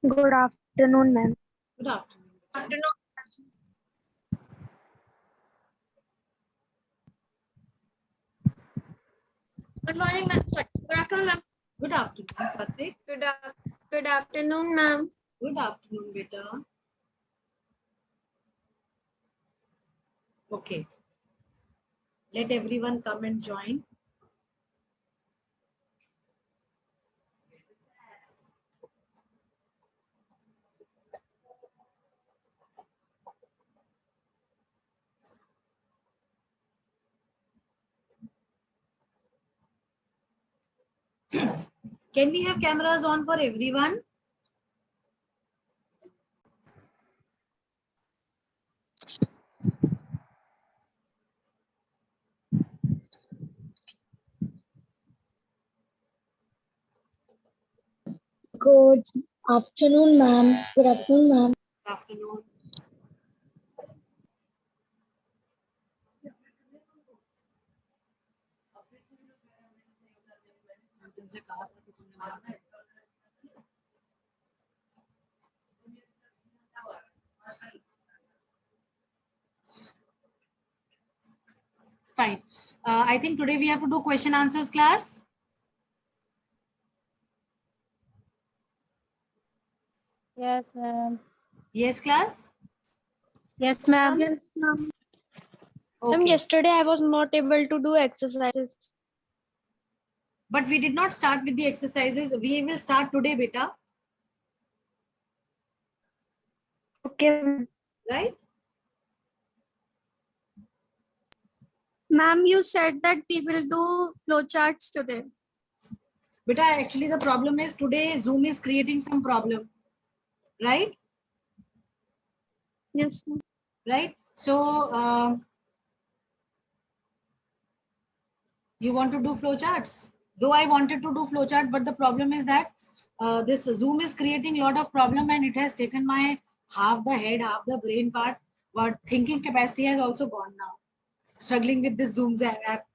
Good afternoon, ma'am. Good afternoon. Good morning, ma'am. Sorry. Good afternoon, ma'am. Good afternoon, Satvik. Good afternoon, ma'am. Good afternoon, beta. Okay. Let everyone come and join. Can we have cameras on for everyone? Good afternoon, ma'am. Good afternoon, ma'am. Good afternoon. तुमसे कहा था कि तुमने जाना है। Fine. I think today we have to do question answers class. Yes, ma'am. Yes, class. Yes, ma'am. Yes, ma'am. Okay. Yesterday I was not able to do exercises. But we did not start with the exercises. We will start today, beta. Okay. Right? Ma'am, you said that we will do flowcharts today. Beta, actually the problem is today Zoom is creating some problem. Right? Yes, ma'am. Right? So, you want to do flowcharts? Though I wanted to do flowchart, but the problem is that this Zoom is creating a lot of problem and it has taken my half the head, half the brain part. But thinking capacity has also gone now. Struggling with this Zoom app.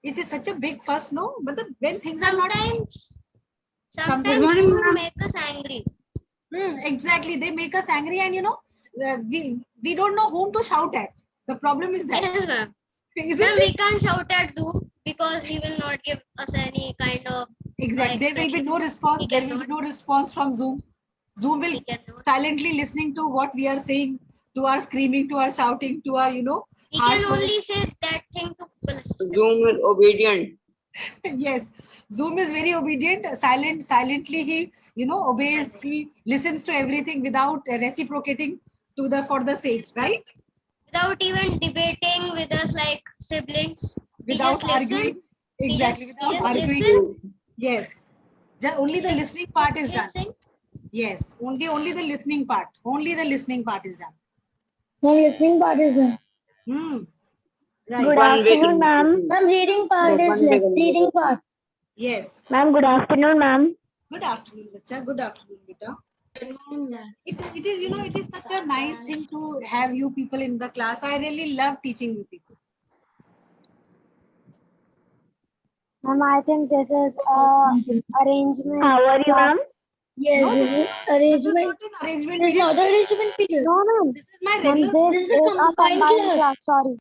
It is such a big fuss, no? But when things are not... Sometimes morning, you ma'am. make us angry. Exactly. They make us angry and, we don't know whom to shout at. The problem is that. Yes, ma'am. Isn't Ma'am, it? we can't shout at Zoom because he will not give us any kind of Exactly. There will be no response. He There will be cannot. no response from Zoom. Zoom will He cannot. silently listening to what we are saying, to our screaming, to our shouting, to our, He harsh can only words. say that thing to people. Zoom is obedient. Yes. Zoom is very obedient. Silently he, obeys. He listens to everything without reciprocating for the sake, right? Without even debating with us like siblings. Without just listen. arguing. Exactly. He Without just arguing. listen. Yes. Only the Just listening part is done. listen. Yes. Only the listening part. Only the listening part is done. Ma'am, listening part is done. Right. Good One way afternoon, ma'am. communication. Ma'am, reading part One is way left. Reading communication. part. Yes. Ma'am, good afternoon, ma'am. Good afternoon, Bacha. Good afternoon, beta. It is, it is such a nice thing to have you people in the class. I really love teaching you people. Ma'am, I think this is arrangement. How are you, ma'am? Yes, No, this is This is arrangement. not an arrangement This is period. not arrangement period. No, ma'am. This is my Ma'am, regular. this is a combined class. Sorry.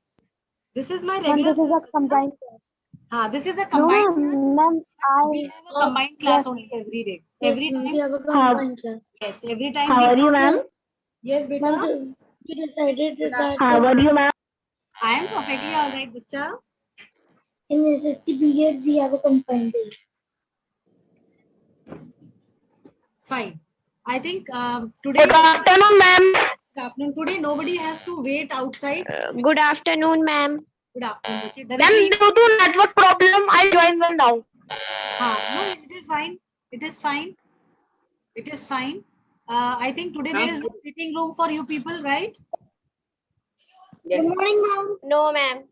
This is my Ma'am, regular. this is a combined class. This is a No, combined class. ma'am. We have a combined class only every day. Every time. We have a combined class. Yes, every time. How we are you, come- ma'am? Yes, beta. Ma'am, we decided that How are you, ma'am? I am perfectly all right, Bacha. in SSC period we have a combined class. Fine. I think today. Good afternoon, ma'am. Good afternoon. Today nobody has to wait outside. Good afternoon, ma'am. Good afternoon, Bacha. Ma'am, Directly. due to network problem, I joined well now. No, it is fine. It is fine. It is fine. I think today there is no sitting room for you people, right? Yes. Good morning, ma'am. No, ma'am.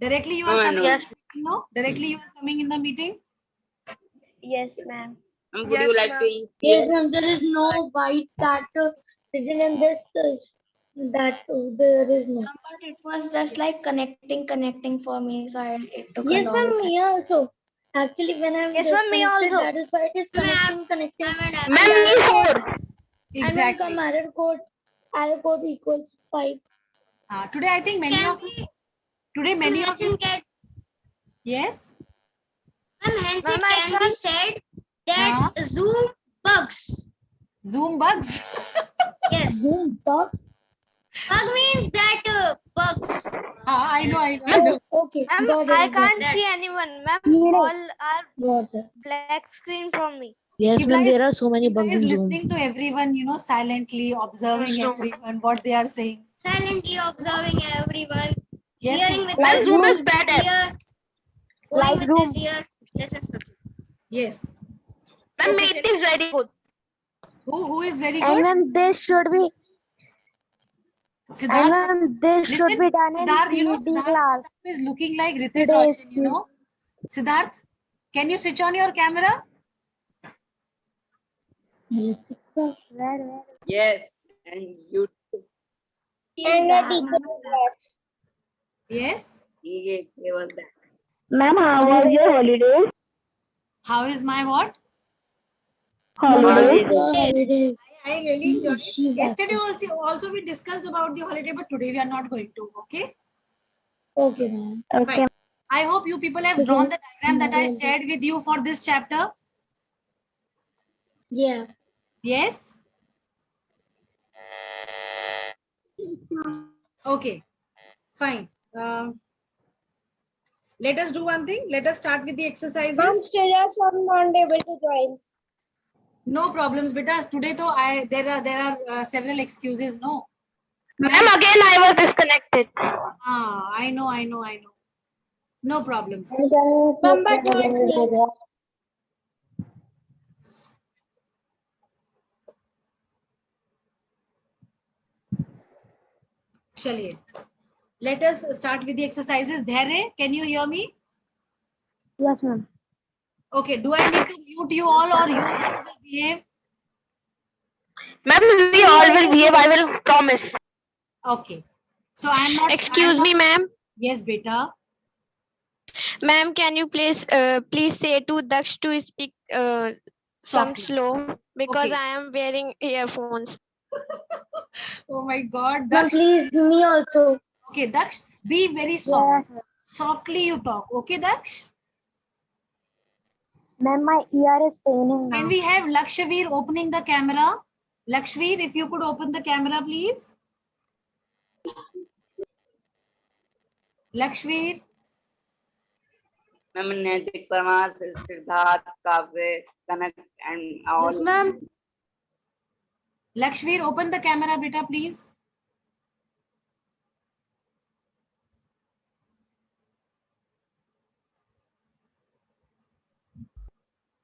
Directly you are No, coming. no. Yes. No, directly you are coming in the meeting. Yes, ma'am. Would you like to eat? Yes, ma'am. There is no white that written in this. There is no. But it was just like connecting for me, so it took Yes, a long ma'am. time. Me also. Actually, when I'm Yes, ma'am, me disconnected, also. that is why it is connecting. Ma'am and Ma'am, me error 4. code, and when Exactly. come error code equals 5. Today, I think many can of we today many of hence you. it get Yes. hence Ma'am, it I can be can't. said that Zoom bugs. Zoom bugs. Yes. Zoom bug. Bug means that bugs. I know. I know. Oh, okay. Ma'am, Got I it. can't That. see anyone. Ma'am, Need it. all are Got it. black screen from me. Yes, Ibla ma'am, is- there are so many Ibla bugs is in Zoom. listening to everyone, silently observing So- everyone, what they are saying. Silently observing everyone, Yes, hearing ma'am. with Ma'am, this Zoom is bad app. ear, going Like with Zoom. this ear. Listen to Yes. Ma'am, Okay, it is very good. Who is very And good? ma'am, this should be, Siddharth. this should Listen, be done in Siddharth, PD Siddharth class. is looking like Ritik Today's Roshan, Siddharth, can you switch on your camera? Where? Yes. And you. And the teacher is right. Yes. He gave us that. Ma'am, how was your holiday? How is my what? Holiday. Holiday. I really enjoyed it. She's Yesterday happy. also we discussed about the holiday, but today we are not going to. Okay. Okay, ma'am. Okay. Fine. I hope you people have drawn the diagram that I shared with you for this chapter. Yeah. Yes. Okay. Fine. Let us do one thing. Let us start with the exercises. still I'm not able to join. No problems, beta. Today, though, there are several excuses. No. Ma'am, again I was disconnected. I know. No problems. Chaliye. Let us start with the exercises. Dhairya, can you hear me? Yes, ma'am. Okay. Do I need to mute you all or you all will behave? Ma'am, we all will behave. I will promise. Okay. So I am not. Excuse me, ma'am. Yes, beta. Ma'am, can you please say to Daksh to speak some Softly. slow because Okay. I am wearing earphones. Oh my God. Ma'am, Daksh. please, me also. Okay, Daksh. Be very soft. Yes, ma'am. Softly you talk. Okay, Daksh. Ma'am, my ear is paining Can now. we have Lakshveer opening the camera? Lakshveer, if you could open the camera, please. Lakshveer. Ma'am, Naitik Parmar, Siddharth, Kavya, Kanak, and all. Yes, ma'am. Lakshveer, open the camera, beta, please.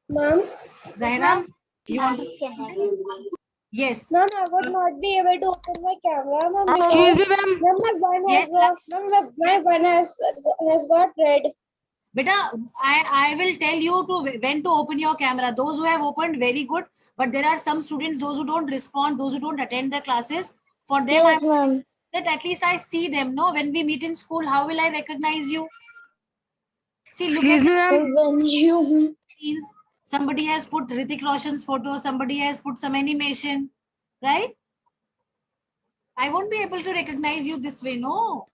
Ma'am. Zahra, you want to say something? Yes. Ma'am, I would not be able to open my camera, ma'am, Excuse because me, ma'am. ma'am, my one Yes, my one has got red. Beta, I will tell you to when to open your camera. Those who have opened, very good. But there are some students, those who don't respond, those who don't attend the classes. For them, Yes, I'm ma'am. that at least I see them. No, when we meet in school, how will I recognize you? See, look at the When you scenes. Somebody has put Ritik Roshan's photo. Somebody has put some animation, right? I won't be able to recognize you this way. No.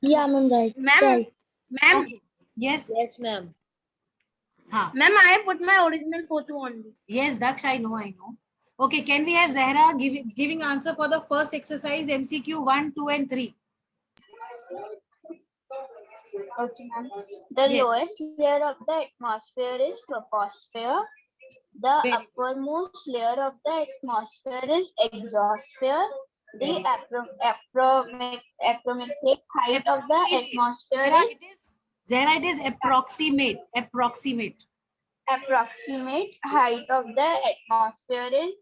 yeah, ma'am, right. Ma'am, Right. ma'am, Okay. Yes. ma'am. Ha. ma'am, I put my original photo only. Yes, Daksh, I know. Okay, can we have Zahra giving answer for the first exercise, MCQ 1, 2, and 3? Okay, ma'am. The Yes. lowest layer of the atmosphere is troposphere. The Very good. uppermost layer of the atmosphere is exosphere. The approximate height of the atmosphere Zahra, it is approximate. Approximate. approximate height of the atmosphere is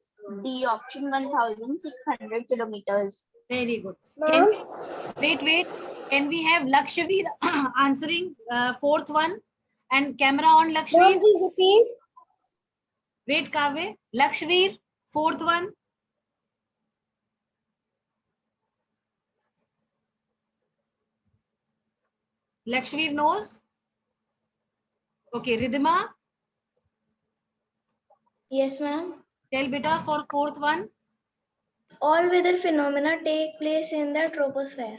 D option 1600 kilometers. Very good. Ma'am, Wait. Can we have Lakshveer answering fourth one? And camera on, ma'am, Lakshveer. please repeat. Wait, Kavya. Lakshveer, fourth one. Lakshveer knows. Okay, Ridhima, Yes, ma'am. tell beta for fourth one. All weather phenomena take place in the troposphere.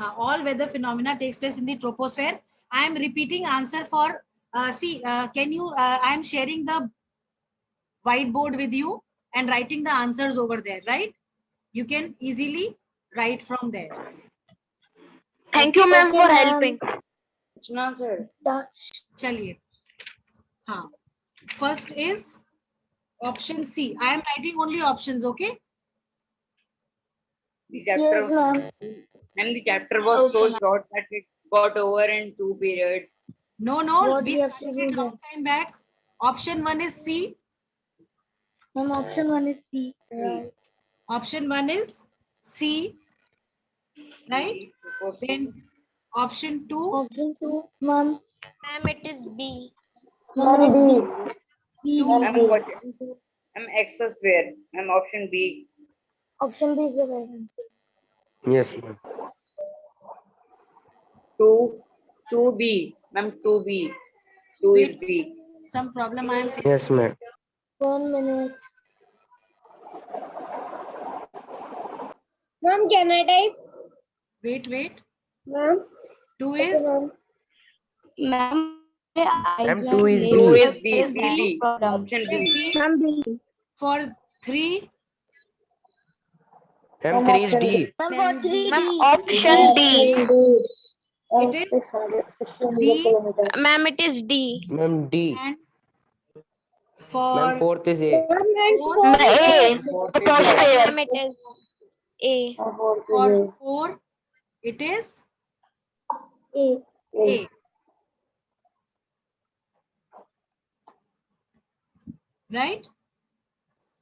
All weather phenomena takes place in the troposphere. I am repeating answer for, can you, I am sharing the whiteboard with you and writing the answers over there, right? You can easily write from there. Thank you, ma'am, Okay, for ma'am. helping. Krishna sir. Chaliye. First is option C. I am writing only options, okay? The Yes, chapter, ma'am. and the chapter was so short that it got over in 2 periods. No, What we we have to started do long time back. Option 1 is C. Ma'am, option 1 is C. Right. Option 1 is C, right? Then option 2, Option 2, ma'am. Ma'am, it is B. Ma'am, it is B. Two. Ma'am, I'm B. watching. I'm X square. I'm option B. Option B is the right answer. Yes, ma'am. 2B. Ma'am, 2B. 2 is B. some problem I am facing. Yes, ma'am. 1 minute. Ma'am, can I type? Wait. Ma'am. 2 Okay, is ma'am. Ma'am, I Ma'am, joined 2 is late. 2 B. is B. Is B. B. Problem. Option is B. B. Ma'am, B. For 3, Ma'am, 3 is D. Ma'am, for 3D. Ma'am, option D. it is B. Ma'am, it is D. Ma'am, D. And Ma'am, for 4th is A. 4, A. Troposphere. Ma'am, it is A. for 4, it is A. A. Right?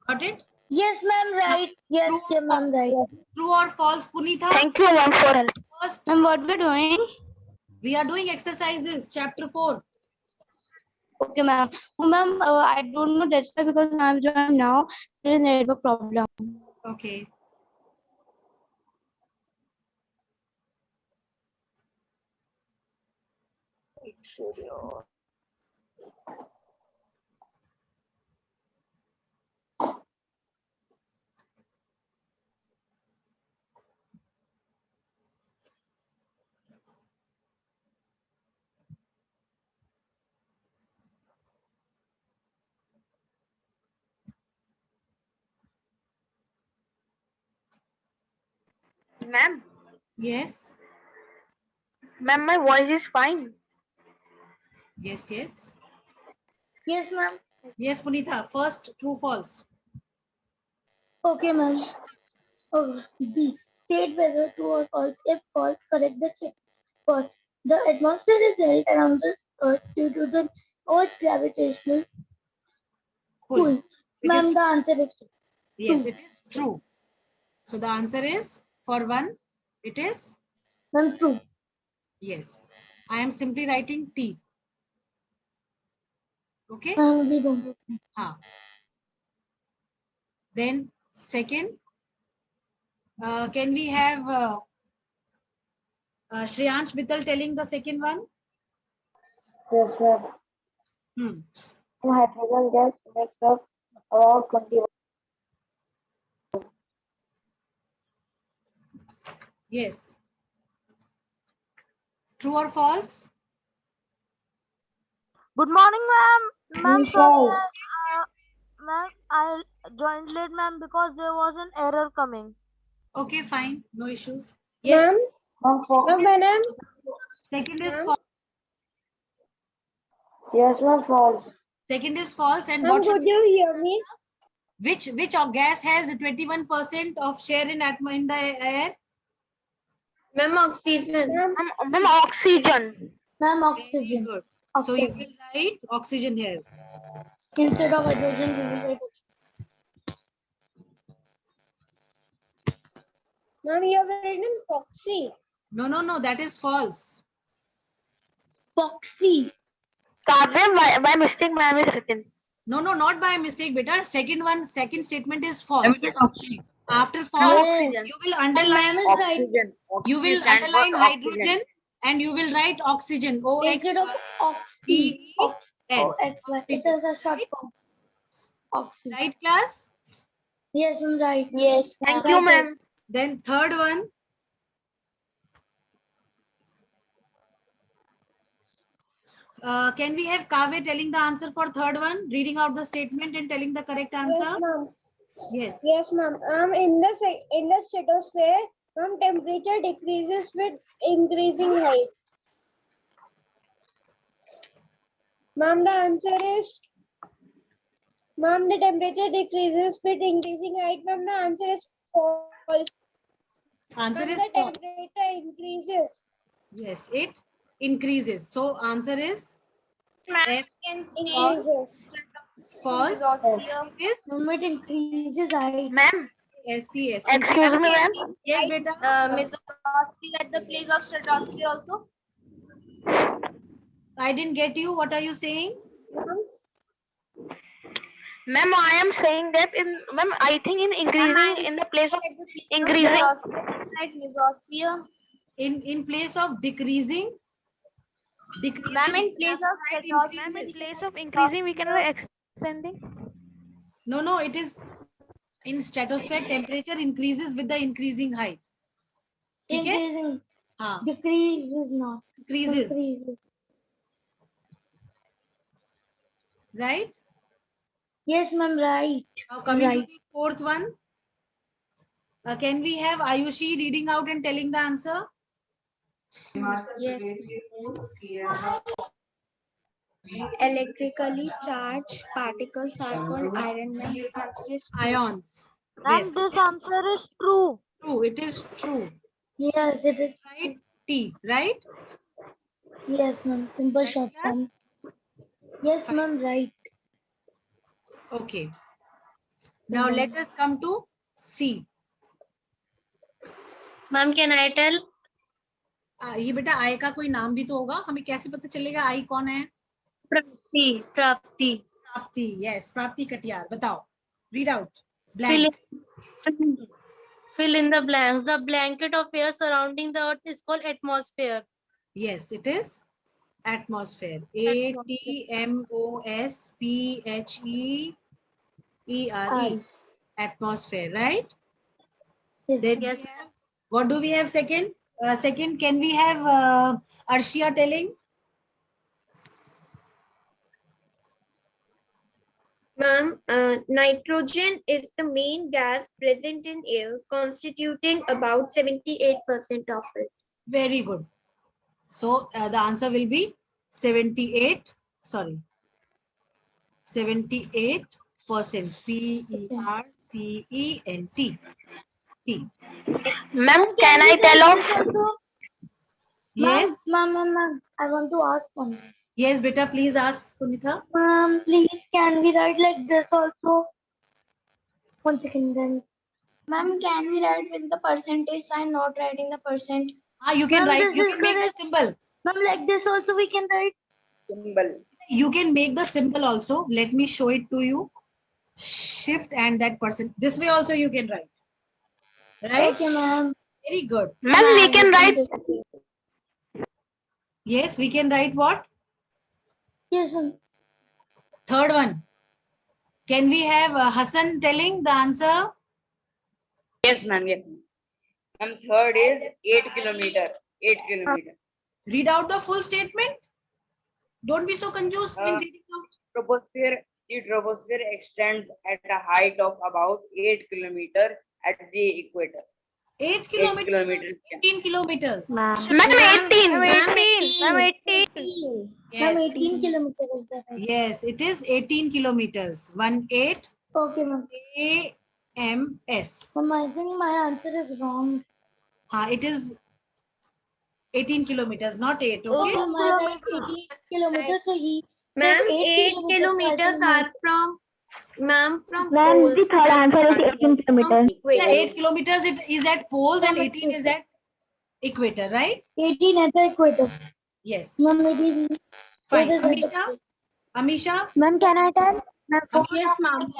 Got it? Yes, ma'am, right. Yes, True yeah, or ma'am, right. True or false, Punitha? Thank you, ma'am, for help. First, And what we're doing? we are doing exercises, chapter 4. Okay, ma'am. Oh, ma'am, I don't know. That's why because I'm joining now. There is network problem. Okay. Ma'am, Yes. ma'am, my voice is fine. Yes. Yes, ma'am. Yes, Punitha. First, true, false. Okay, ma'am. Oh, B. State whether true or false. If false, correct the statement. First, the atmosphere is held around the Earth due to the Earth's gravitational pull. It is Ma'am, the answer is true. Yes, it is true. So the answer is for 1, it is Ma'am, true. yes. I am simply writing T. Okay. Ma'am, we don't know. Then second, can we have Shreyansh Mittal telling the second one? Yes, ma'am. Hydrogen gas makes up about 21. Yes. True or false? Good morning, ma'am. Ma'am, Michelle. sorry, ma'am, I joined late, ma'am, because there was an error coming. Okay, fine. No issues. Yes. Ma'am, madam. Second is false. Yes, ma'am, false. Second is false. And what should you hear me? which of gas has 21% of share in the air? Ma'am, oxygen. Ma'am, oxygen. Ma'am, Very oxygen. good. So you will write oxygen here. Instead of hydrogen, we will write oxygen. Ma'am, you have written Foxy. No. That is false. Foxy. Kavya, by mistake, ma'am is written. No, not by mistake, beta. Second statement is false. Ma'am, it is oxygen. After false, Oxygen. you will And underline. ma'am is right. Oxygen. You will Oxygen stands for underline oxygen. hydrogen. and you will write oxygen. O X Instead of E ox, N. O X Y. It is a short form. Oxygen. Right, class? Yes, ma'am. Right. Yes, Thank ma'am. you, ma'am. Then third one. Can we have Kavya telling the answer for third one, reading out the statement and telling the correct answer? Yes, ma'am. Yes. Yes, ma'am. In the stratosphere, ma'am, temperature decreases with increasing height. Ma'am, the answer is, ma'am, the temperature decreases with increasing height. Ma'am, the answer is false. Answer Ma'am, is the false. temperature increases. Yes, it increases. So answer is F. Increases. False. Is Ma'am, it increases height. Ma'am, SCS. excuse me, ma'am. Yes, beta. Mesosphere at the place of stratosphere also. I didn't get you. What are you saying? Ma'am, I am saying that ma'am, I think in increasing in the place of increasing. Like mesosphere. In place of decreasing. Decreasing. Ma'am, in place of stratosphere. Ma'am, in place of increasing, we can write extending. No, it is in stratosphere. Temperature increases with the increasing height. ठीक है? Increasing. हाँ. Decreases not. Increases. Increases. Right? Yes, ma'am. Right. Now coming to Right. the fourth one. Can we have Ayushi reading out and telling the answer? Yes. Electrically charged particles are called iron. Answer is Ions. Ma'am, Yes. this answer is true. True. It is true. Yes, it is. Right? T. Right? Yes, ma'am. Simple short Yes? form. Yes, ma'am. Right. Okay. Now let us come to C. Ma'am, can I tell? ये बेटा आई का कोई नाम भी तो होगा, हमें कैसे पता चलेगा आई कौन है? Prapti. प्राप्ति. Yes, प्राप्ति कटियार. बताओ. Read out. Blank. Fill in the blanks. The blanket of air surrounding the earth is called atmosphere. Yes, it is atmosphere. ATMOSPHERE. Atmosphere, right? Yes. Then Yes. we have, what do we have second? Second, can we have Arshia telling? Ma'am, nitrogen is the main gas present in air, constituting about 78% of it. Very good. So the answer will be 78. Sorry, 78%. PERCENT. T. Ma'am, can I tell of? Yes. Ma'am. I want to ask one. Yes, beta. Please ask Punitha. Ma'am, please, can we write like this also? 1 second then. Ma'am, can we write with the percentage sign, not writing the percent? You can Ma'am, write. this You is can make the correct. symbol. Ma'am, like this also we can write. Symbol. You can make the symbol also. Let me show it to you. Shift and that percent. This way also you can write. Right? Okay, ma'am. Very good. Ma'am, we can write. Yes, we can write what? Yes, ma'am. Third one. Can we have Hassan telling the answer? Yes, ma'am. Yes, ma'am. And third is 8 kilometer. 8 kilometer. Read out the full statement. Don't be so confused in reading out. The troposphere extends at a height of about 8 kilometer at the equator. 8 8 kilometers. kilometers. 18 kilometers. Ma'am, 18. Ma'am, 18. Ma'am, Yes. 18 kilometers is the right. Yes, it is 18 kilometers. 18 Okay, ma'am. AMS. Ma'am, I think my answer is wrong. It is 18 kilometers, not 8. Okay, Okay. ma'am, I write 18 kilometers, so he Ma'am, said 8 kilometers are from, ma'am, from Ma'am, poles. the third answer is 18 kilometers. Yeah, 8 kilometers it is at poles and 18 is at equator, right? 18 at the equator. Yes. Ma'am, it is. Fine. it is at the- Amisha? Amisha? Ma'am, can I tell? Yes, ma'am.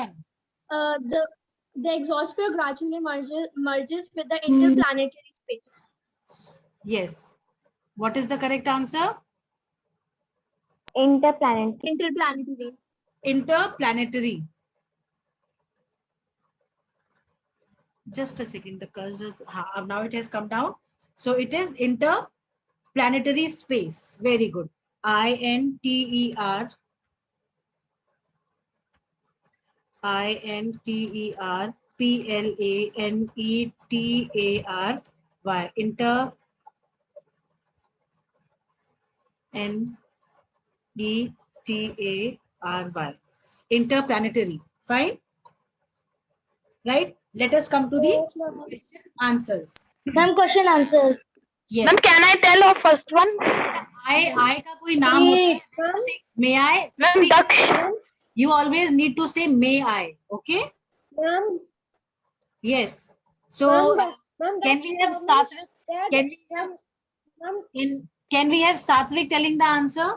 The exosphere gradually merges with the interplanetary space. Yes. What is the correct answer? Interplanetary. Interplanetary. Just a second, the cursor is, now it has come down. So it is interplanetary space. Very good. INTER. INTERPLANETARY. NETARY. Interplanetary. Fine. Right? Let us come to the question answers. Ma'am, question answers. Yes. Ma'am, can I tell our first one? I का कोई नाम होता है. May I? Ma'am, See, Daksh. you always need to say may I. Okay? Ma'am, Yes. So can we have Satvik? Can we have Satvik telling the answer?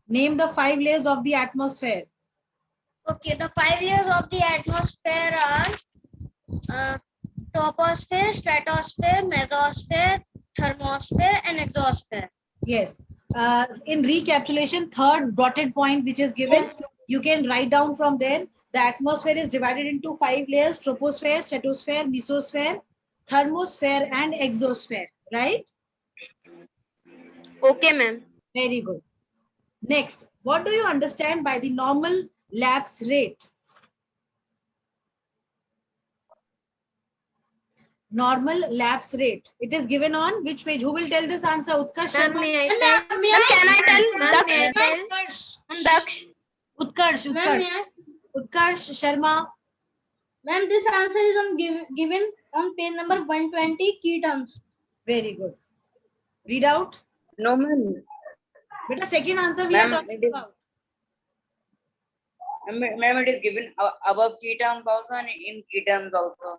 Name the 5 layers of the atmosphere. Okay, the 5 layers of the atmosphere are troposphere, stratosphere, mesosphere, thermosphere, and exosphere. Yes. In recapitulation, third dotted point which is given, you can write down from there. The atmosphere is divided into 5 layers: troposphere, stratosphere, mesosphere, thermosphere, and exosphere. Right? Okay, ma'am. Very good. Next, what do you understand by the normal lapse rate? Normal lapse rate. It is given on which page? Who will tell this answer? Utkarsh Sharma. Ma'am, can I tell? Utkarsh. Utkarsh Sharma. Ma'am, this answer is given on page number 120, key terms. Very good. Read out. No, ma'am. But the second answer we are Ma'am, talking it is- about. Ma'am, it is given above key terms also and in key terms also.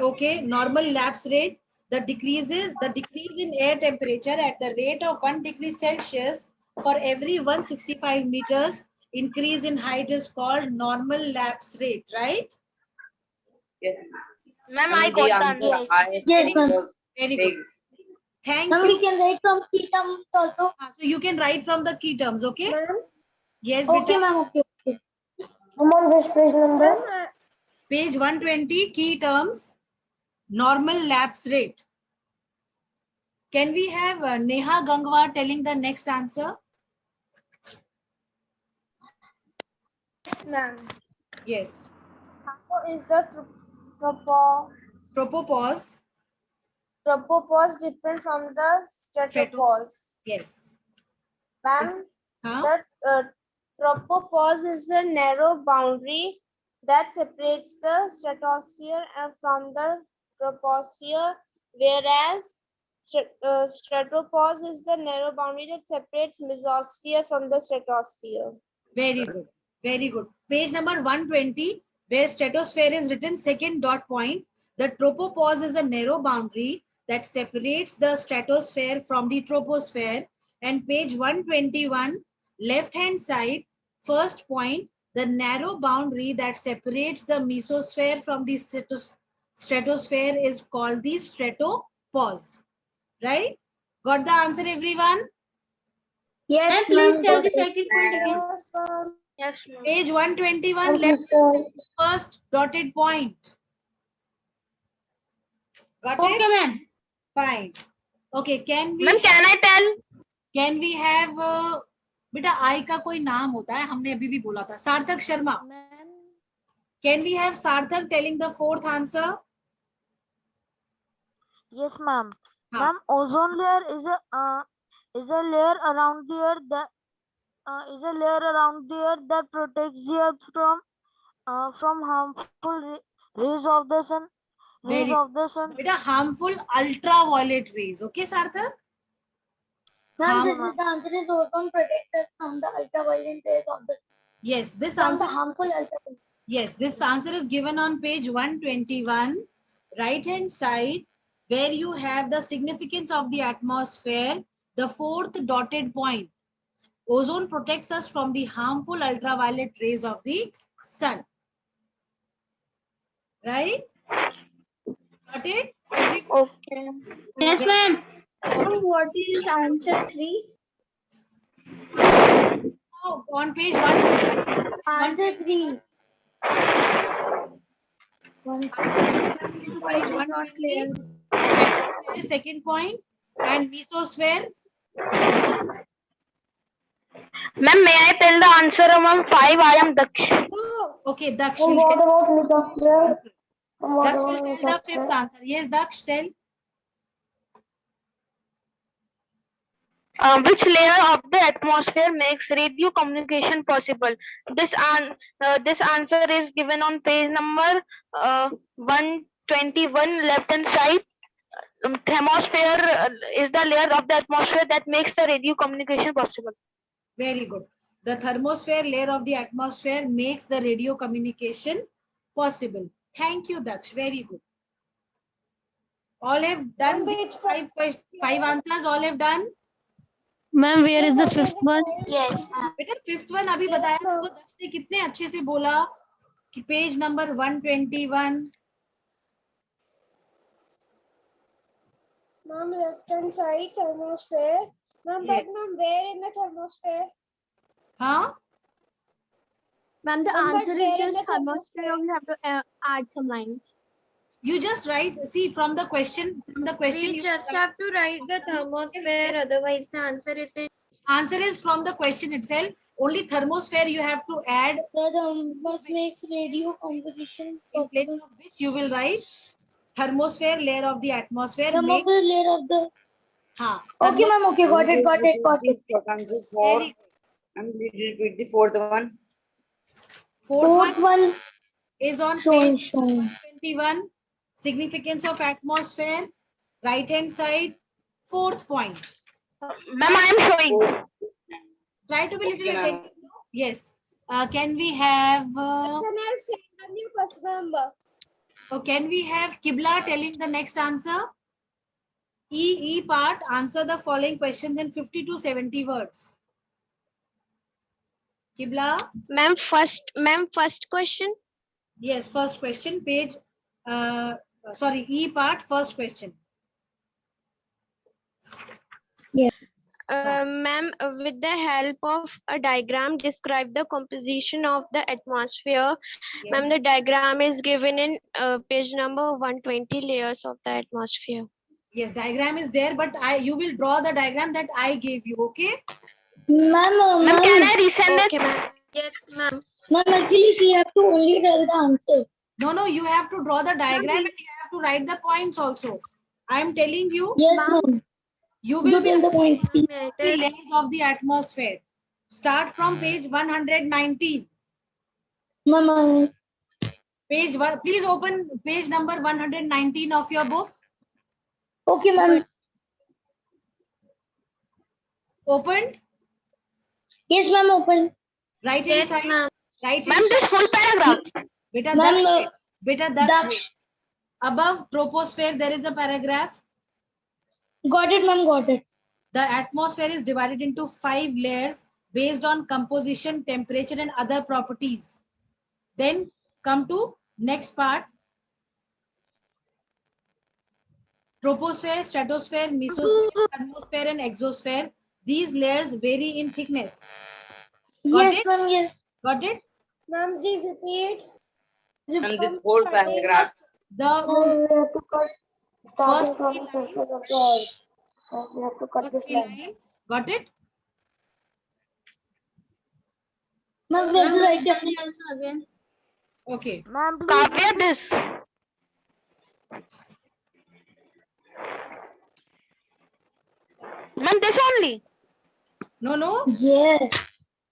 Okay, normal lapse rate. The decrease in air temperature at the rate of 1 degree Celsius for every 165 meters increase in height is called normal lapse rate, right? Yes. Ma'am, Ma'am, I the got the answer answer. I Yes, think ma'am. was Very big. good. Thank Ma'am, you. we can write from key terms also. So you can write from the key terms, okay? Ma'am. Yes, Okay, beta. ma'am. Okay. I'm on which page number? Page 120, key terms, normal lapse rate. Can we have Neha Gangwar telling the next answer? Yes, ma'am. Yes. How is the Tropopause. tropopause different from the stratopause? Yes. Ma'am, Huh? the tropopause is the narrow boundary that separates the stratosphere from the troposphere, whereas stratopause is the narrow boundary that separates mesosphere from the stratosphere. Very good. Very good. Page number 120, where stratosphere is written, second dot point. The tropopause is a narrow boundary that separates the stratosphere from the troposphere. And page 121, left hand side, first point, the narrow boundary that separates the mesosphere from the stratosphere is called the stratopause. Right? Got the answer, everyone? Yes, Ma'am, please ma'am. tell the second point again. Yes, ma'am. Page 121, Thank you, left sir. first dotted point. Got Okay, it? ma'am. Fine. Okay, can Ma'am, can I tell? we have बेटा आई का कोई नाम होता है, हमने अभी भी बोला था. सार्थक Sharma. Can we have Sarthak telling the fourth answer? Yes, ma'am. Huh. Ma'am, ozone layer is a layer around the earth that protects the earth from harmful rays of the sun. बेटा harmful ultraviolet rays. Okay, Sarthak? Ma'am, this is the answer is ozone protects us from the ultraviolet rays of the Yes, this from the answer. harmful ultraviolet. Yes, this answer is given on page 121, right hand side, where you have the significance of the atmosphere, the fourth dotted point. Ozone protects us from the harmful ultraviolet rays of the sun. Right? Got it? Everyone? Okay. Yes, ma'am. What is answer 3? Now, on page 1. Answer 3. Page Point is not clear. 120. Second point. And mesosphere. Ma'am, may I tell the answer of ma'am 5? I am Daksh. Okay, Daksh And will what tell. about mesosphere? Daksh will tell the fifth answer. Yes, Daksh, tell. Which layer of the atmosphere makes radio communication possible? This answer is given on page number 121, left hand side. Thermosphere is the layer of the atmosphere that makes the radio communication possible. Very good. The thermosphere layer of the atmosphere makes the radio communication possible. Thank you, Daksh. Very good. All have done these five answers. All have done. Ma'am, where is the fifth one? Yes. बेटा fifth one अभी बताया आपको दक्ष ने कितने अच्छे से बोला कि page number 121. Ma'am, left hand side thermosphere. Ma'am, Yes. but ma'am, where in the thermosphere? हाँ Ma'am, the Ma'am, but answer is where in just the thermosphere. We have to add some lines. you just write, see from the question We you just have to write the thermosphere, otherwise the answer is in. answer is from the question itself. Only thermosphere you have to add, The thermos makes radio composition in place possible. of which you will write thermosphere layer of the atmosphere Thermosphere makes, layer of the. हाँ Okay, ma'am. Okay, got it. Got it. Got it. very And please repeat the fourth one. fourth Fourth one. is on Showing. page 21. Significance of atmosphere, right hand side, fourth point. Ma'am, I am showing. Try to be Okay, little ma'am. attentive. Yes. Can we have The new person number. can we have Kibla telling the next answer? E part, answer the following questions in 50 to 70 words. Kibla? Ma'am, first question. Yes, first question, page sorry, E part, first question. Ma'am, with the help of a diagram, describe the composition of the atmosphere. Yes. Ma'am, the diagram is given in page number 120, layers of the atmosphere. Yes, diagram is there, but you will draw the diagram that I gave you, okay? Ma'am, Ma'am, can ma'am, I resend Okay, it? ma'am. Yes, ma'am. ma'am, actually she have to only tell the answer. No, you have to draw the diagram and you have to write the points also. I am telling you, Yes, ma'am. you You will be tell the point. the layers of the atmosphere. Start from page 119. Ma'am, Page 1. Please open page number 119 of your book. okay, ma'am. Opened. Yes, ma'am, open. Right hand Yes, side. ma'am. Right Ma'am, hand this full paragraph. Beta Ma'am, Daksh wait. Beta Daksh Daksh. wait. Above troposphere, there is a paragraph. Got it, ma'am, got it. The atmosphere is divided into 5 layers based on composition, temperature, and other properties. Then come to next part. Troposphere, stratosphere, mesosphere, thermosphere, and exosphere. These layers vary in thickness. Got Yes, it? ma'am, yes. Got it? Ma'am, please repeat. And this whole paragraph. The We have to cut first starting from three the lines. surface of the earth. We have to cut First this 3 line. lines. Got it? Ma'am, we have to write the answer again. Okay. Ma'am, please. Kavya, this. Ma'am, this only. No. Yes.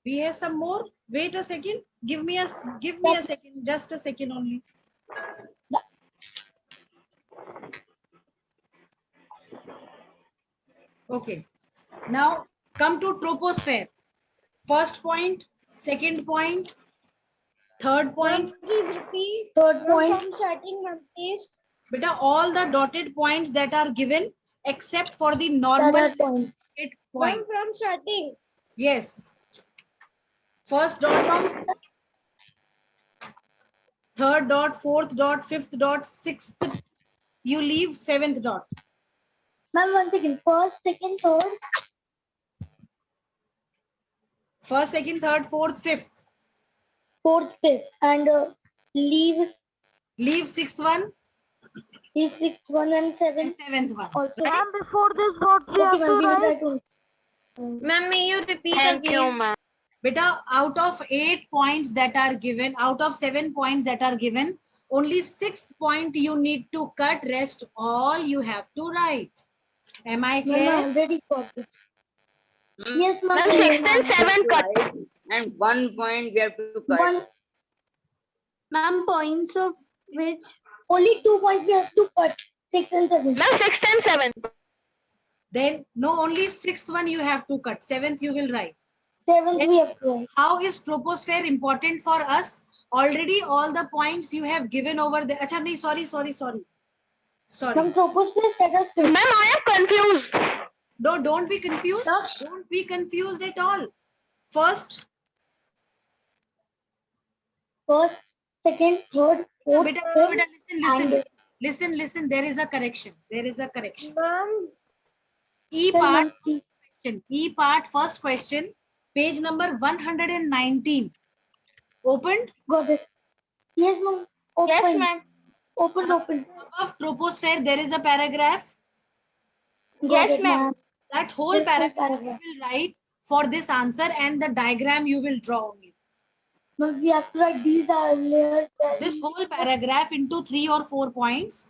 We have some more. Wait a second. Give me a second. Just a second only. Okay. Now come to troposphere. First point, second point, third point. Please repeat. Third point. From starting, ma'am, please. Beta, all the dotted points that are given except for the normal Third point. straight Ma'am, point. from starting. Yes. First dot from third dot, fourth dot, fifth dot, sixth. You leave seventh dot. Ma'am, one second. First, second, third. First, second, third, fourth, fifth. Fourth, fifth, and leave Sixth one sixth one and and seventh seventh one. also. Ma'am, before this, what we have Okay, to ma'am, we will try write? to. Ma'am, may you repeat Thank you, again? ma'am. Beta, out of 8 points that are given, out of 7 points that are given, only 6th point you need to cut, rest all you have to write. Am I Ma'am, clear? I already got it. Yes, ma'am. Ma'am, yes, 6th and 7th cut. Right, and 1 point we have to cut. One, Ma'am, points of which? only 2 points we have to cut. 6 and 7. Ma'am, 6th and 7th. Then, no, only 6th one you have to cut, 7th you will write. 7th we have to write. How is troposphere important for us? Already all the points you have given over there. Acha, nahi, sorry. Ma'am, troposphere set us Ma'am, I am confused. No, don't be confused. Daksh. Don't be confused at all. First, first, second, third, fourth, beta, fifth, listen. There is a correction. Ma'am, E tell part, ma'am, please. question. E part, first question, page number 119. Opened? Got it. Yes, ma'am. Open. Yes, ma'am. Open. Above troposphere, there is a paragraph. Got Yes, it, ma'am. ma'am. That whole This whole paragraph you paragraph. will write for this answer and the diagram you will draw only. Ma'am, we have to write these are layers. This whole paragraph into 3 or 4 points.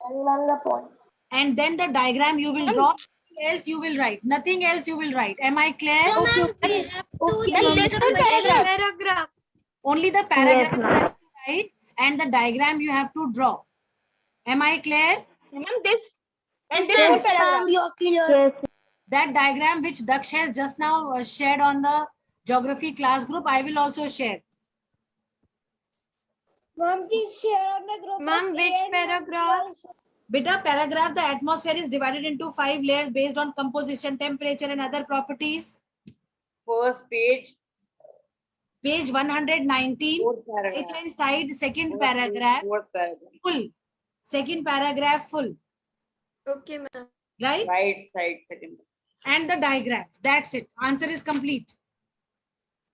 And ma'am, the point. And then the diagram you will draw. Nothing else you will write. Nothing else you will write. Am I clear? Okay, okay. Ma'am, this is paragraph. Paragraph. Only the paragraph you have to write and the diagram you have to draw. Am I clear? Ma'am, this is Yes, paragraph. ma'am, you are clear. That diagram which Daksh has just now shared on the geography class group, I will also share. Ma'am, please share on the group. Ma'am, which paragraph? Beta, paragraph, the atmosphere is divided into 5 layers based on composition, temperature and other properties. First page, Page 119, fourth right paragraph. hand side, second First page, paragraph, fourth paragraph. full. Second paragraph, full. Okay, ma'am. Right? Right side, second. And the diagram. That's it. Answer is complete.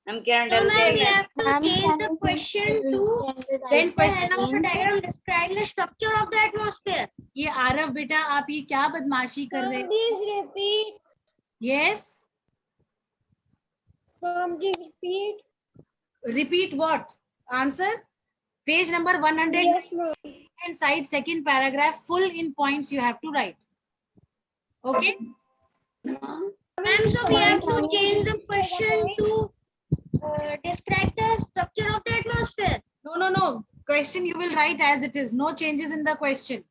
Can I tell again? change the question to Then question number diagram describing the structure of the atmosphere. ये आरव बेटा आप ये क्या बदमाशी कर रहे हैं? Please repeat. Yes. Ma'am, please repeat. Repeat what? Answer. Page number 100 ma'am. and side second paragraph full in points you have to write. Okay. Ma'am, so we have to change the question to describe the structure of the atmosphere. No. Question you will write as it is. No changes in the question.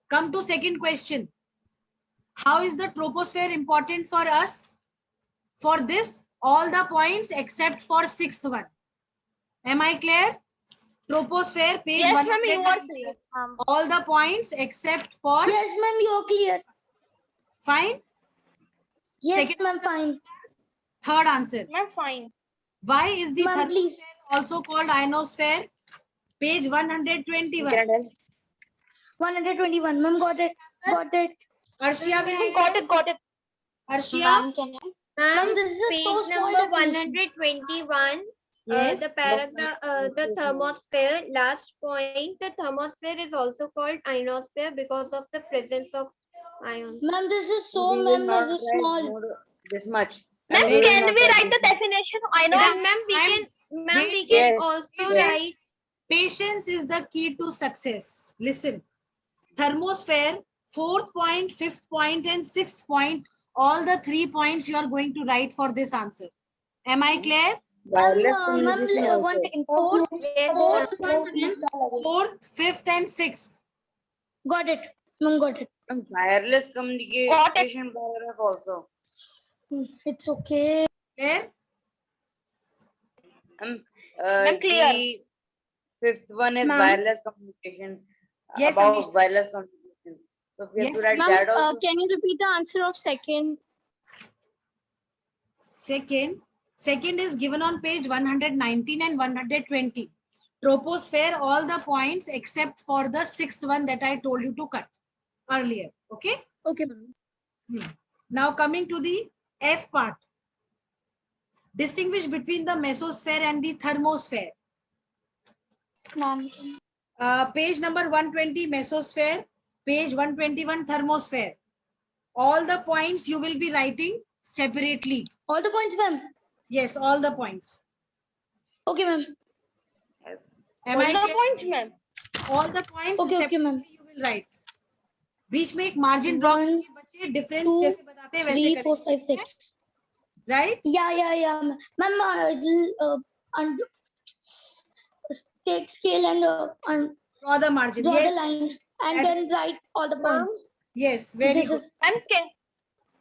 Come to second question. How is the troposphere important for us? For this, all the points except for sixth one. Am I clear? Troposphere, page Yes, 1. ma'am, you are clear. All the points except for Yes, ma'am, you are clear. fine. Yes, Second ma'am, fine. Third answer. Ma'am, fine. Why is the Ma'am, please. thermosphere also called ionosphere? Page 121. Can I tell? 121. Ma'am, got it. Arshia, Got it. Arshia. Ma'am, this is a page so small number definition. 121. Yes. The paragraph, the thermosphere, last point, the thermosphere is also called ionosphere because of the presence of ions. Ma'am, this is so, We will ma'am, not this is write small. more this much. Ma'am, We will can not we write the this much. definition? I know. And ma'am, we can Yes. also Yes. write. Patience is the key to success. Listen. Thermosphere, fourth point, fifth point, and sixth point. All the 3 points you are going to write for this answer. Am I clear? Wireless Ma'am, communication one also. second. Fourth, Yes, once again. Fourth, fifth, and sixth. Got it. Ma'am, got it. Wireless communication paragraph also. It's okay. Clear? I'm clear. The fifth one is Ma'am. wireless communication. Yes, About Amisha. wireless communication. So we have Yes, to write Ma'am, that also. can you repeat the answer of second? Second is given on page 119 and 120. troposphere, all the points except for the sixth one that I told you to cut earlier. Okay. Okay, ma'am. Now coming to the F part. Distinguish between the mesosphere and the thermosphere. Ma'am. Page number 120 mesosphere, page 121 thermosphere. All the points you will be writing separately. All the points, ma'am. Yes, all the points. Okay, ma'am. Am I clear? points, ma'am. All the points Okay, ma'am. separately you will write. बीच में एक margin draw करके बच्चे difference जैसे बताते हैं वैसे 3, करें. 4, 5, 6. Right? Yeah. Ma'am, take scale and Draw the margin. draw Yes. the line and then write all the points. Yes. Very This good. is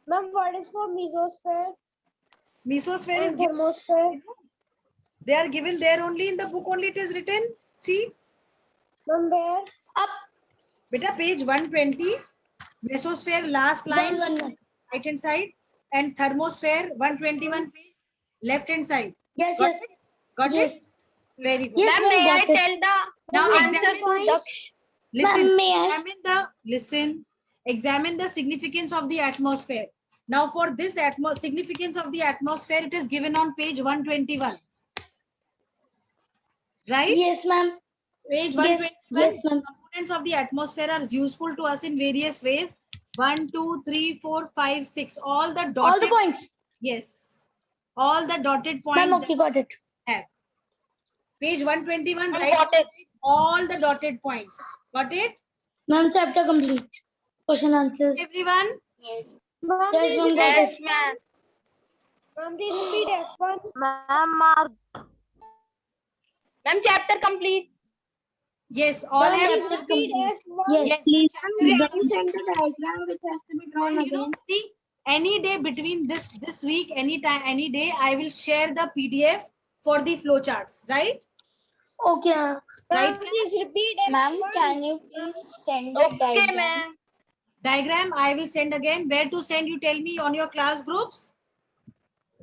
Ma'am, what is for mesosphere Mesosphere is and thermosphere? they are given there only in the book only it is written. See. Ma'am, where? up. Beta page 120. Mesosphere last line One. right hand side and thermosphere 121 page left hand side. Yes, Got yes. it? Got Yes. it? Very good. Yes, Ma'am, may I got it. tell the Now answer examine for Listen. Ma'am, may I? Examine the significance of the atmosphere. Now for this significance of the atmosphere, it is given on page 121. Right? Yes, ma'am. Page Yes, 121. yes, ma'am. Components of the atmosphere are useful to us in various ways. 1, 2, 3, 4, 5, 6. All the dotted. All the points. Yes. All the dotted points. Ma'am, okay, got it. Have. Page 121. I Right? got it. All the dotted points. Got it? Ma'am, chapter complete. Question answers. Everyone? Yes. Ma'am, Yes, ma'am, got Yes, it. ma'am. Ma'am, please repeat F1. Ma'am, mark. Ma'am, chapter complete. Yes. All Ma'am, have. chapter complete. F1. Yes. Please. Send the diagram which has to be drawn again. See, any day between this week, any day, I will share the PDF for the flowcharts, right? Okay. Right? Please repeat Ma'am, F1. can you please send the Okay, diagram? ma'am. Diagram I will send again. Where to send? You tell me on your class groups.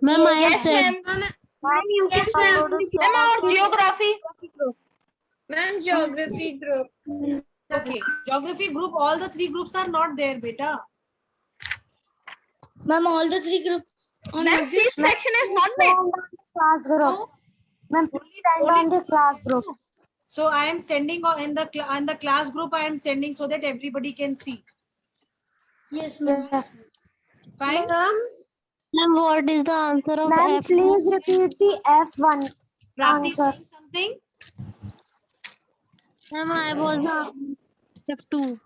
Ma'am, I have Yes, said. ma'am. Yes, ma'am. Ma'am, our geography. Ma'am, geography group. Okay. Geography group. All the 3 groups are not there, beta. Ma'am, all the 3 groups. Ma'am, fifth section is not there. Class group. No? Ma'am, please send on the class group. So I am sending in the class group. I am sending so that everybody can see. Yes, ma'am. Fine. Ma'am, what is the answer of Ma'am, F2? please repeat the F1 Prapti is answer. saying something. Ma'am, I was the F2.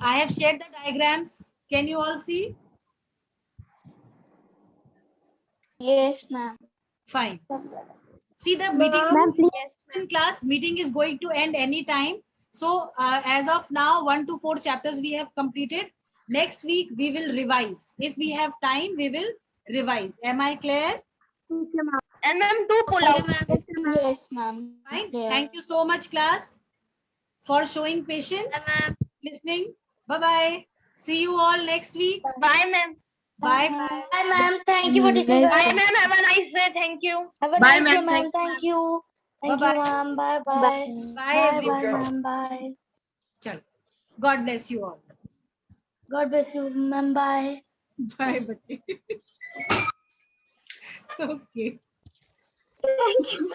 I have shared the diagrams. Can you all see? Yes, ma'am. Fine. See the meeting. Ma'am, please. In class meeting is going to end anytime. So as of now 1 to 4 chapters we have completed. Next week we will revise. If we have time, we will revise. Am I clear? And ma'am, do pull out. Yes, ma'am. Fine. Clear. Thank you so much, class, for showing patience, listening. Bye-bye. See you all next week. Bye, ma'am. Bye. Bye, ma'am. Thank you for teaching us. Bye, ma'am. Have a nice day. Thank you. Have a nice day, ma'am. Thank you. Thank Bye-bye. you, ma'am. Bye, bye. Bye, Bye, everyone. ma'am. Bye. Chalo. God bless you all. God bless you, ma'am. Bye. Bye, bache. Okay. Thank you.